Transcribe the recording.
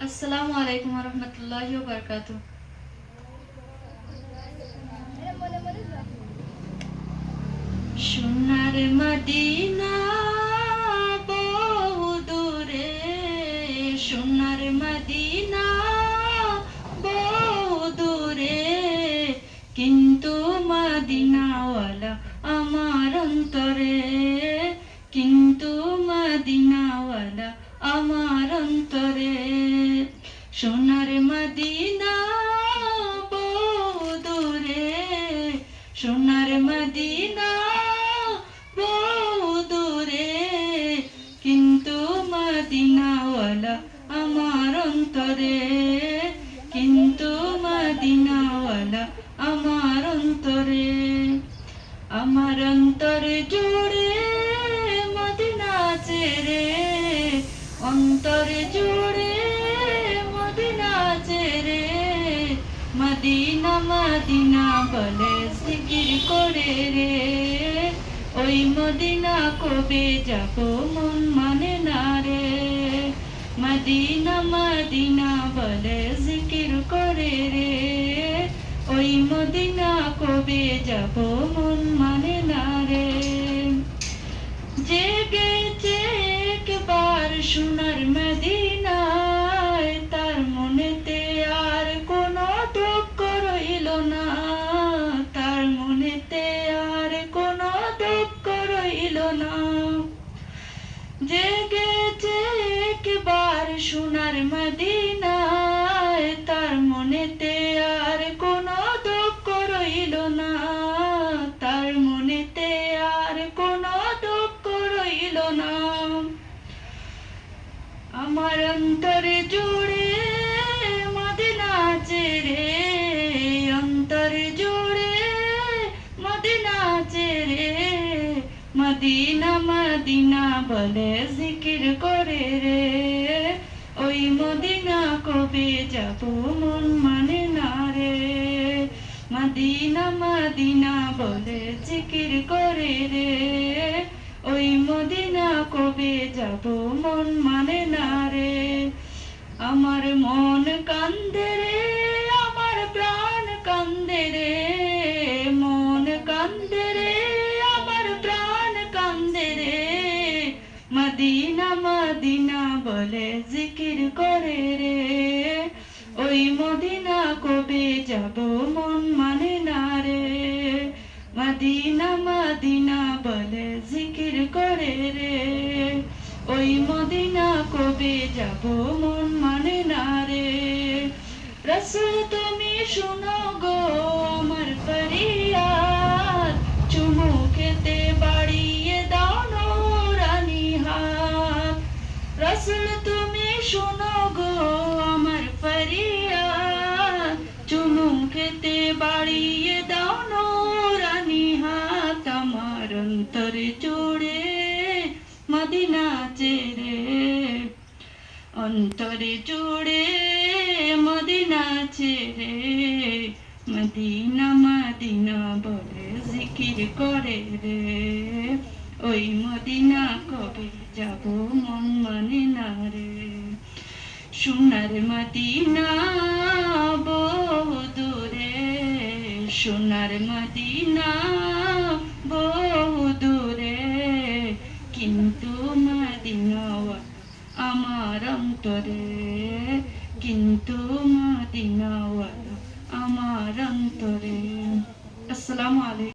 আসসালামু আলাইকুম রহমতুল্লাহি ওয়া বারাকাতুহু। সোনার মদিনা বহু দূরে, সোনার মদিনা বহু দূরে, কিন্তু মদিনাওয়ালা আমার অন্তরে, কিন্তু মদিনাওয়ালা আমার অন্তরে। সোনার মদিনা বহু দূরে, সোনার মদিনা বহু দূরে, কিন্তু মদিনাওয়ালা আমার অন্তরে, কিন্তু মদিনাওয়ালা আমার অন্তরে। আমার অন্তরে জুড়ে মদিনা চেরে, অন্তরে জুড়ে মদিনা চেরে, মদিনা মদিনা বলে জিকির করে রে। ওই মদিনা কবে যাব মন মানে না রে, মদিনা মদিনা বলে জিকির করে রে। ওই মদিনা কবে যাব মন মানে না রে। জেগেছে একবার সোনার মদিনায়, তার মনেতে আর কোনো দুঃখ রইল না, তার মনেতে আর কোনো দুঃখ রইল না। জেগেছে একবার সোনার মদিনায়, তার মনেতে আর কোনো দুঃখ রইল না, তার মনেতে আর কোনো দুঃখ রইল না। আমার অন্তরে জুড়ে মদিনা চেরে, অন্তরে জুড়ে মদিনা চেরে, মদিনা মদিনা বলে জিকির করে রে। ওই মদিনা কবে যাব মন মানে না রে, মদিনা মদিনা বলে জিকির করে রে। ওই মদিনা কবে যাব মন মানে না রে। আমার মন কান্দে রে, আমার প্রাণ কান্দে রে, মন কান্দে রে, আমার প্রাণ কান্দে রে, মদিনা মদিনা বলে জিকির করে রে। ওই মদিনা কবে যাব মন মানে না রে, মদিনা মদিনা বলে জিকির করে রে। ওই মদিনা কবে যাব মন মানে না রে। রাসূল তুমি শুনো গো আমার ফরিয়াদ, চুমু খেতে বাড়িয়ে দাও নূরানি হাত। রাসূল তুমি শুনো গো আমার ফরিয়াদ, চুমু খেতে বাড়িয়ে দাও নূরানি হাত। আমার অন্তরে জুড়ে মদিনা চেরে, অন্তরে জুড়ে মদিনা চেরে, মদিনা মদিনা বলে জিকির করে রে। ওই মদিনা কবে যাব মন মানে না রে। সোনার মদিনা বহু দূরে, সোনার মদিনা বহু দূরে, কিন্তু মদিনাওয়ালা আমার অন্তরে, কিন্তু মদিনাওয়ালা আমার অন্তরে। আসসালামু আলাইকুম।